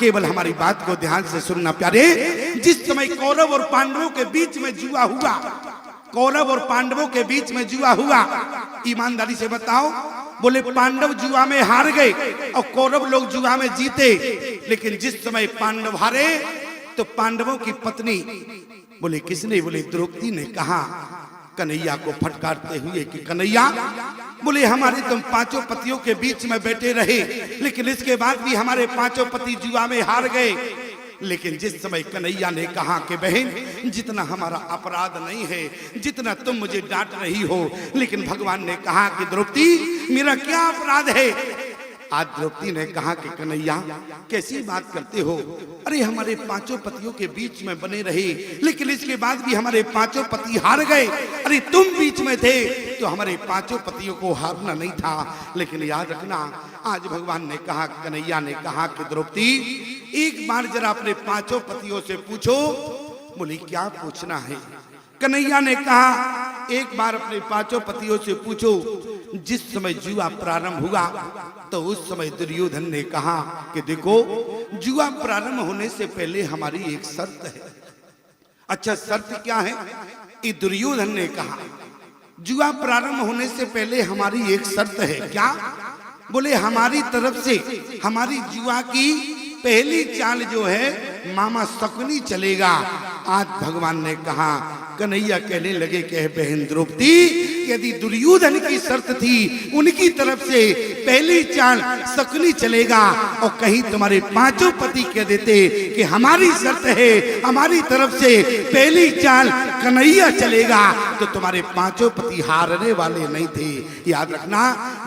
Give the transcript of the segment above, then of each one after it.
केवल हमारी बात को ध्यान से सुनना प्यारे। जिस समय कौरव और पांडवों के बीच में जुआ हुआ, कौरव और पांडवों के बीच में जुआ हुआ, ईमानदारी से बताओ, बोले पांडव जुआ में हार गए और कौरव लोग जुआ में जीते। लेकिन जिस समय पांडव हारे तो पांडवों की पत्नी, बोले किसने, बोले द्रौपदी ने कहा कन्हैया को फटकारते हुए कि कन्हैया, बोले हमारे तुम पांचों पतियों के बीच में बैठे रहे, लेकिन इसके बाद भी हमारे पांचों पति जुआ में हार गए। लेकिन जिस समय कन्हैया ने कहा कि बहन जितना हमारा अपराध नहीं है जितना तुम मुझे डांट रही हो, लेकिन भगवान ने कहा कि द्रौपदी मेरा क्या अपराध है। आज द्रौपदी ने कहा कि कन्हैया कैसी बात करते हो, अरे हमारे पांचों पतियों के बीच में बने रहे, लेकिन इसके बाद भी हमारे पांचों पति हार गए। अरे तुम बीच में थे तो हमारे पांचों पतियों को हारना नहीं था। लेकिन याद रखना, आज भगवान ने कहा, कन्हैया ने कहा कि द्रौपदी एक बार जरा अपने पांचों पतियों से पूछो। बोली क्या पूछना है। कन्हैया ने कहा एक बार अपने पांचों पतियों से पूछो। जिस समय जुआ प्रारंभ हुआ तो उस समय दुर्योधन ने कहा कि देखो जुआ प्रारंभ होने से पहले हमारी एक शर्त है। अच्छा शर्त क्या है, ये दुर्योधन ने कहा जुआ प्रारंभ होने से पहले हमारी एक शर्त है। क्या, बोले हमारी तरफ से हमारी जुआ की पहली चाल जो है मामा शकुनी चलेगा। आज भगवान ने कहा, कन्हैया कहने लगे कि बहन द्रौपदी यदि दुर्योधन की शर्त थी उनकी तरफ से पहली चाल शकुनी चलेगा और कहीं तुम्हारे पांचों पति कह देते कि हमारी शर्त है हमारी तरफ से पहली चाल कन्हैया चलेगा तो तुम्हारे पांचों पति हारने वाले नहीं थे। याद रखना,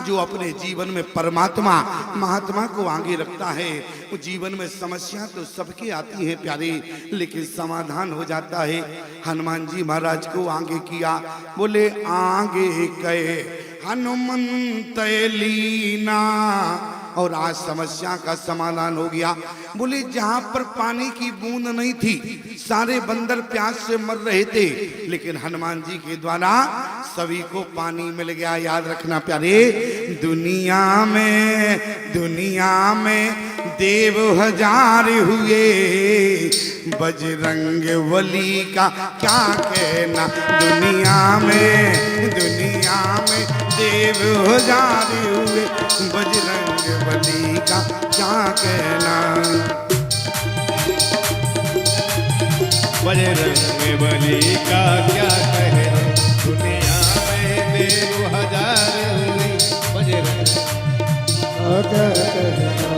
जो अपने जीवन में परमात्मा महात्मा को आगे रखता है वो जीवन में समस्या तो सबके आती है प्यारे, लेकिन समाधान हो जाता है। हनुमान जी महाराज को आगे किया, बोले आगे कहे हनुमंत लीना, और आज समस्या का समाधान हो गया। बोले जहां पर पानी की बूंद नहीं थी सारे बंदर प्यास से मर रहे थे, लेकिन हनुमान जी के द्वारा सभी को पानी मिल गया। याद रखना प्यारे, दुनिया में देव हजार हुए, बजरंग बली का क्या कहना। दुनिया में देव हजार हुए, बजरंग बली का क्या कहना। बजरंग बली का क्या कहना, दुनिया में देव हजार हुए, बजरंग का क्या कहना।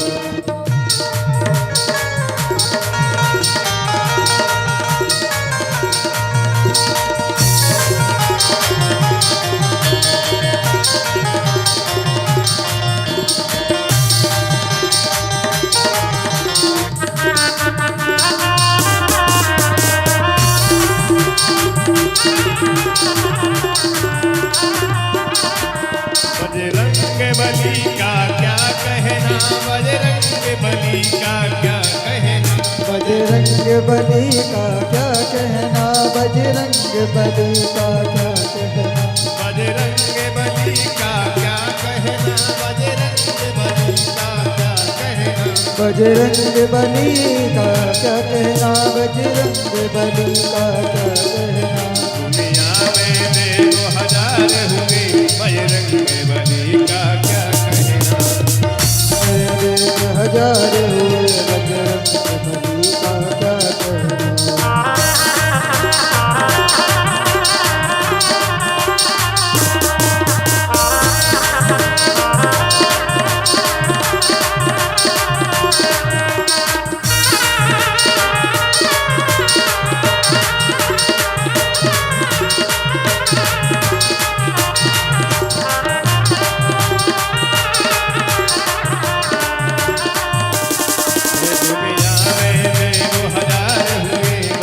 बजरंग बली का क्या कहना, बजरंग बली का क्या कहना, बजरंग बली का क्या कहना, बजरंग बली का क्या कहना, बजरंग बली का क्या कहना, बजरंग बली का क्या कहना, बजरंग बली का क्या कहना, बजरंग बली का क्या कहना। दुनिया में देव हजार हुए, बजरंग बली का क्या कहना। देव हजार हुए,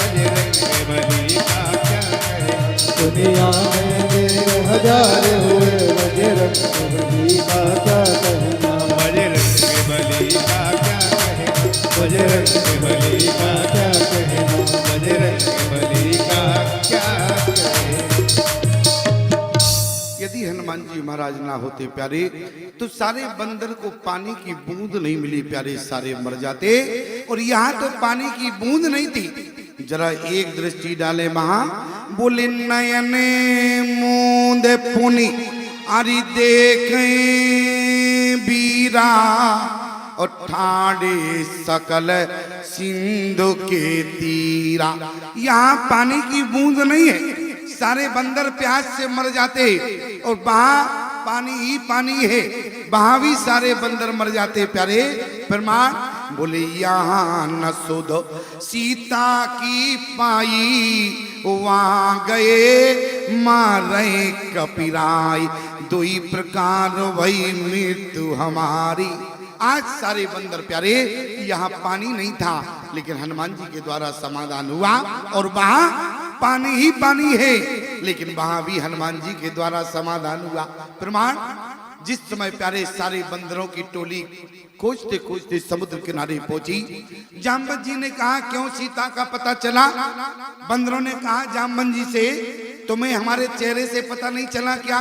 बजरंग बली का क्या कहना। दुनिया में देव हजार हुए, बजरंग बली का क्या कहना। बजरंग बली का क्या कहना, बजरंग बली का क्या कहना, बजरंग बली का क्या कहना। यदि हनुमान जी महाराज ना होते प्यारे तो सारे बंदर को पानी की बूंद नहीं मिली प्यारे, सारे मर जाते। और यहाँ तो पानी की बूंद नहीं थी। जरा एक दृष्टि डाले वहां, बोले नयने मूंद पुनि अरि देखे बीरा और ठाड़े सकल सिंधु के तीरा। यहाँ पानी की बूंद नहीं है, सारे बंदर प्यास से मर जाते। और वहां पानी ही पानी है, वहां भी सारे बंदर मर जाते प्यारे। प्रमाण बोले यहाँ न सुध सीता की पाई, वहां गए मारे कपिराई, दुई प्रकार वही मृत्यु हमारी। आज सारे बंदर प्यारे यहाँ पानी नहीं था, लेकिन हनुमान जी के द्वारा समाधान हुआ। और वहां पानी ही पानी है, लेकिन वहां भी हनुमान जी के द्वारा समाधान हुआ। प्रमाण जिस समय प्यारे सारे बंदरों की टोली खोजते खोजते समुद्र किनारे पहुंची, जामवंत जी ने कहा क्यों सीता का पता चला? बंदरों ने कहा जामवंत जी से, तुम्हें हमारे चेहरे से पता नहीं चला क्या?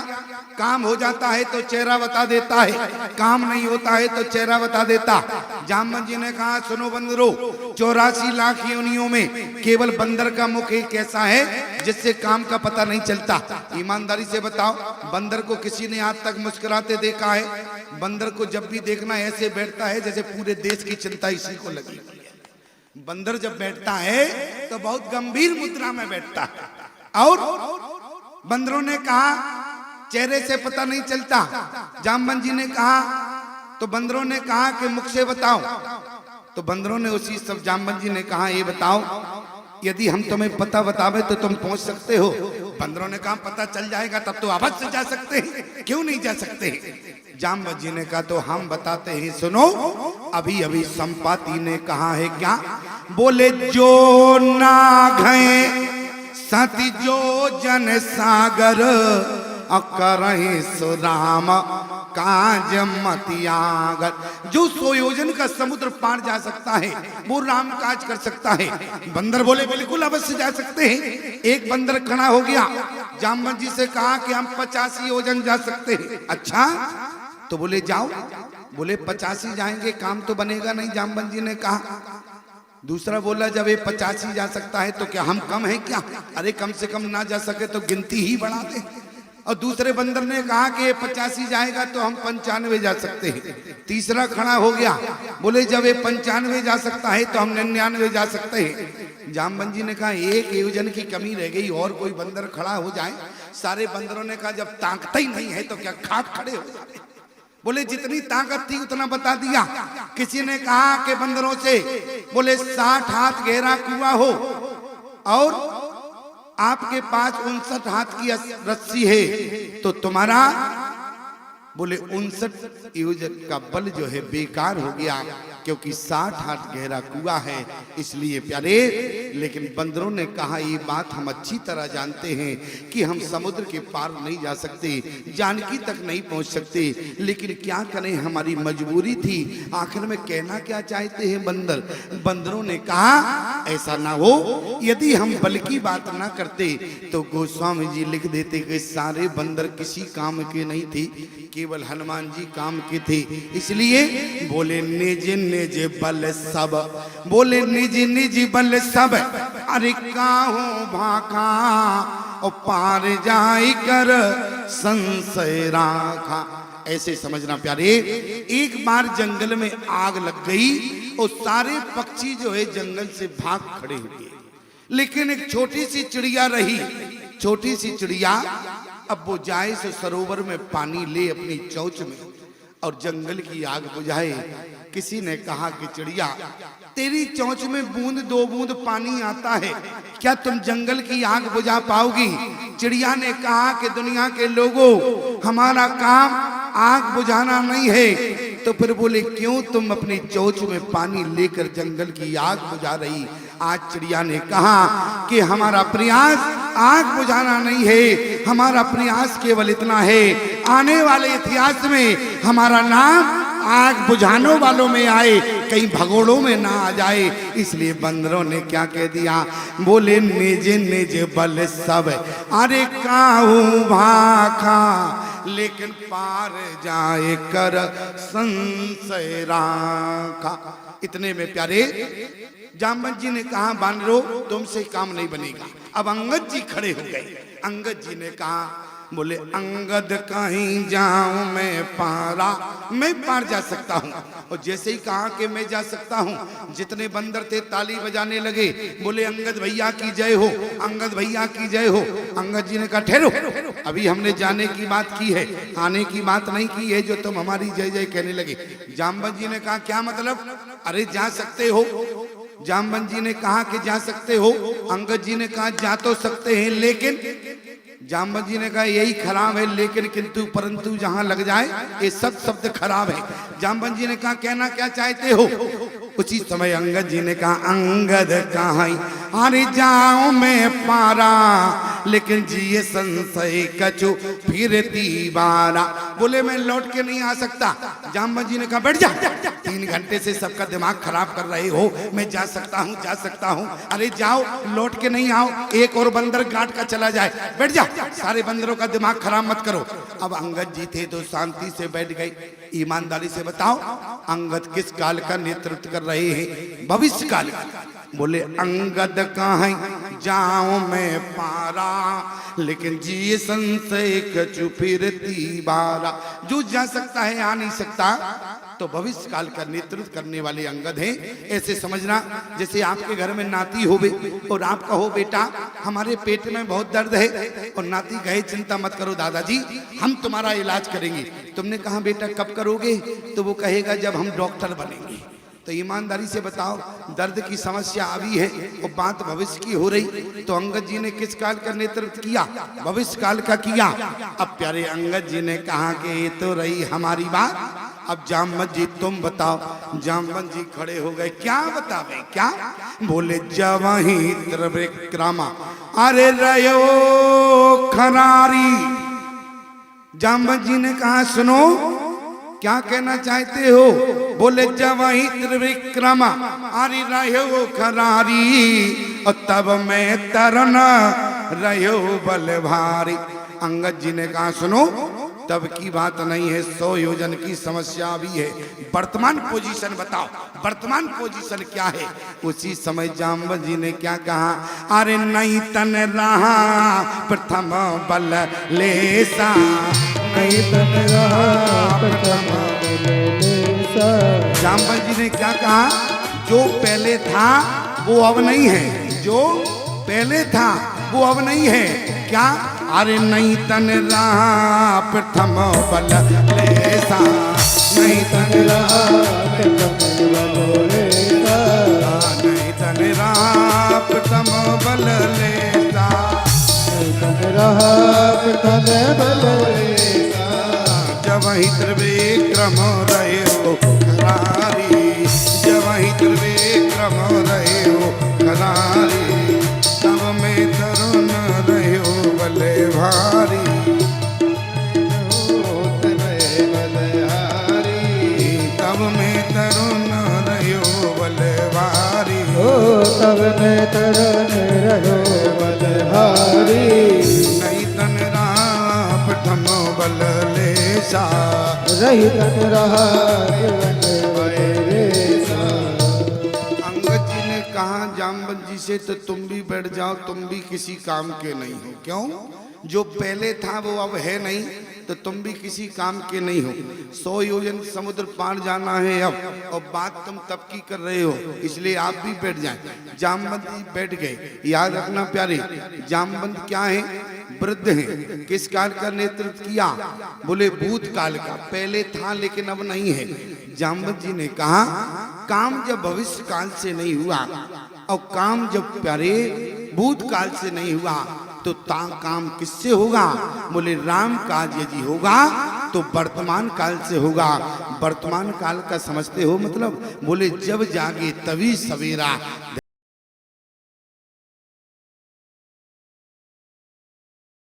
काम हो जाता है तो चेहरा बता देता है, काम नहीं होता है तो चेहरा बता देता। जामवंत जी ने कहा सुनो बंदरों, 84 लाख योनियों में केवल बंदर का मुख एक ऐसा है जिससे काम का पता नहीं चलता। ईमानदारी से बताओ, बंदर को किसी ने आज तक मुस्कुराते देखा है? बंदर को जब भी देखना ऐसे बैठता है जैसे पूरे देश की चिंता इसी को लगी हुई है। बंदर जब बैठता है तो बहुत गंभीर मुद्रा में बैठता है। और बंदरों ने कहा चेहरे से पता नहीं चलता। जामवंत जी ने कहा, तो बंदरों ने कहा कि मुख से बताओ। तो बंदरों ने उसी सब जामवंत जी ने कहा ये बताओ, यदि हम तुम्हें पता बतावे तो तुम पहुंच सकते हो? बंदरों ने कहा पता चल जाएगा तब तो अवश्य जा सकते हैं, क्यों नहीं जा सकते? जामवंत जी ने कहा तो हम बताते हैं, सुनो। अभी अभी संपाति ने कहा है क्या? बोले जो ना गए सती जो जन सागर, अकरहि सुराम काज मतियागर। जो 100 योजन का समुद्र पार जा सकता है वो राम काज कर सकता है। बंदर बोले बिल्कुल अवश्य जा सकते हैं। एक बंदर खड़ा हो गया, जामवंत जी से कहा कि हम 85 योजन जा सकते हैं। अच्छा, तो बोले जाओ। बोले 85 जाएंगे काम तो बनेगा नहीं, जामवंत जी ने कहा। दूसरा बोला जब ये 85 जा सकता है तो क्या हम कम है क्या? अरे कम से कम ना जा सके तो गिनती ही बढ़ा दे। और दूसरे बंदर ने कहा कि ये 85 जाएगा तो हम 95 जा सकते हैं। तीसरा खड़ा हो गया, बोले जब ये 95 जा सकता है तो हम 99 जा सकते हैं। जामवंत जी ने कहा एक योजन की कमी रह गई, और कोई बंदर खड़ा हो जाए। सारे बंदरों ने कहा जब ताकत ही नहीं है तो क्या खाट खड़े हो जाए? बोले जितनी ताकत थी उतना बता दिया। किसी ने कहा कि बंदरों से, बोले 60 हाथ गहरा कुआं हो और आपके पास 59 हाथ की रस्सी है तो तुम्हारा, बोले 59 योजन का बल जो है बेकार हो गया, क्योंकि 60 हाथ गहरा कुआं है, इसलिए प्यारे। लेकिन बंदरों ने कहा ये बात हम अच्छी तरह जानते हैं कि हम समुद्र के पार नहीं जा सकते, जानकी तक नहीं पहुंच सकते, लेकिन क्या करें हमारी मजबूरी थी। आखिर में कहना क्या चाहते हैं बंदर? बंदरों ने कहा ऐसा ना हो, यदि हम बल की बात ना करते तो गोस्वामी जी लिख देते कि सारे बंदर किसी काम के नहीं थे, केवल हनुमान जी काम के थे। इसलिए बोले निज निज बल सब, बोले निज निज बल सब, अरे काहू भाका और पार जाई कर संशय राखा। ऐसे समझना प्यारे, एक बार जंगल में आग लग गई और सारे पक्षी जो है जंगल से भाग खड़े हुए, लेकिन एक छोटी सी चिड़िया रही। छोटी सी चिड़िया अब वो जाए से सरोवर में पानी ले अपनी चोंच में और जंगल की आग बुझाए। किसी ने कहा कि चिड़िया तेरी चोंच में बूंद 2 बूंद पानी आता है, क्या तुम जंगल की आग बुझा पाओगी? चिड़िया ने कहा कि दुनिया के लोगों, हमारा काम आग बुझाना नहीं है। तो फिर बोले क्यों तुम अपनी चोंच में पानी लेकर जंगल की आग बुझा रही? आज चिड़िया ने कहा कि हमारा प्रयास आग बुझाना नहीं है, हमारा प्रयास केवल इतना है आने वाले इतिहास में हमारा नाम आग बुझाने वालों में आए, कहीं भगोड़ों में ना आ जाए। इसलिए बंदरों ने क्या कह दिया? बोले निज निज बल सब, अरे काहू भाखा लेकिन पार जाए कर संशय राखा। इतने में प्यारे जामवंत जी ने कहा बानरो तुमसे काम नहीं बनेगा। अब अंगद जी खड़े हो गए। अंगद जी ने कहा बोले अंगद कहीं जाऊं मैं पारा, मैं पार जा सकता हूं। और जैसे ही कहा कि मैं जा सकता हूं, जितने बंदर थे ताली बजाने लगे, बोले अंगद भैया की जय हो, अंगद भैया की जय हो। अंगद जी ने कहा ठहरो, अभी हमने जाने की बात की है, आने की बात नहीं की है जो तुम हमारी जय जय कहने लगे। जामवंत जी ने कहा क्या मतलब? अरे जा सकते हो। जामवंत जी ने कहा कि जा सकते हो। अंगद जी ने कहा जा तो सकते हैं, लेकिन जामवंत जी ने कहा यही खराब है, लेकिन किंतु परंतु जहां लग जाए ये सब शब्द खराब है। जामवंत जी ने कहा कहना क्या चाहते हो? उसी समय अंगद जी ने कहा अंगद कहाँ अरे जाऊं मैं पारा, लेकिन जिए संशय कछु फिर दीवारा। बोले मैं लौट के नहीं आ सकता। जामवंत जी ने कहा बैठ जा, 3 घंटे से सबका दिमाग खराब कर रहे हो। मैं जा सकता हूँ, जा सकता हूँ। अरे जाओ, लौट के नहीं आओ, एक और बंदर गांठ का चला जाए। बैठ जा, सारे बंदरों का दिमाग खराब मत करो। अब अंगद जी थे तो शांति से बैठ गए। ईमानदारी से बताओ अंगद किस काल का नेतृत्व कर रहे हैं? भविष्य काल का। बोले अंगद कहाँ जाऊं मैं पारा, लेकिन जी संशय कछु फिरती बारा। जो जा सकता है आ नहीं सकता, तो भविष्य काल का नेतृत्व करने वाले अंगद हैं। ऐसे समझना जैसे आपके घर में नाती होवे और आप कहो बेटा हमारे पेट में बहुत दर्द है, और नाती कहे चिंता मत करो दादाजी हम तुम्हारा इलाज करेंगे। तुमने कहा बेटा कब करोगे? तो वो कहेगा जब हम डॉक्टर बनेंगे। तो ईमानदारी से बताओ दर्द की समस्या अभी है और बात भविष्य की हो रही, तो अंगद जी ने किस काल का नेतृत्व किया? भविष्य काल का किया। अब प्यारे अंगद जी ने कहा कि ये तो रही हमारी बात, अब जामवंत जी तुम बताओ। जामवंत जी खड़े हो गए। क्या बतावे? क्या? बोले जवहीं त्रिविक्रमा अरे रयो खरारी। जामवंत जी ने कहा सुनो क्या कहना चाहते हो? बोले जवहीं त्रिविक्रमा अरे रयो खरारी, और तब मैं तरन रयो बल भारी। अंगद जी ने कहा सुनो तब की बात नहीं है, 100 योजन की समस्या भी है। वर्तमान पोजीशन बताओ, वर्तमान पोजीशन क्या है? उसी समय जामवंत जी ने क्या कहा? अरे नहीं तन रहा प्रथम बल लेसा, नहीं तन रहा प्रथम बल लेसा। जामवंत जी ने क्या कहा? जो पहले था वो अब नहीं है, जो पहले था वो अब नहीं है। क्या? अरे नहीं तन रहा प्रथम बल लेसा, नहीं तन रहा प्रथम बल लेसा, नहीं तन रहा प्रथम बल लेसा, नहीं तन रहा प्रथम बल लेसा। जवहीं त्रिविक्रम रहे हो खरारी, जवहीं त्रिविक्रम रहे हो खरारी, तब में तरुण रहे हो बले भारी, तब में तरुण रहे हो बले भारी, तब में तरुण रहो बलहारी। नहीं तन रहा प्रथम बल लेसा, रही तन रहा बल लेसा। अंगद जी ने कहा जामवंत जी से तो तुम भी बैठ जाओ, तुम भी किसी काम के नहीं हो। क्यों? जो पहले था वो अब है नहीं, तो तुम भी किसी काम के नहीं हो। 100 योजन समुद्र पार जाना है अब, और बात तुम तब की कर रहे हो, इसलिए आप भी बैठ जाएं। जामवंत जी बैठ गए। याद रखना प्यारे, जामवंत क्या है? वृद्ध हैं। किस काल का नेतृत्व किया? बोले भूतकाल का। पहले था लेकिन अब नहीं है। जामवंत जी ने कहा काम जब भविष्य काल से नहीं हुआ और काम जब प्यारे भूतकाल से नहीं हुआ, तो काम किससे होगा? बोले राम काज यदि होगा तो वर्तमान काल से होगा। वर्तमान काल का समझते हो मतलब? बोले जब जागे तभी सवेरा।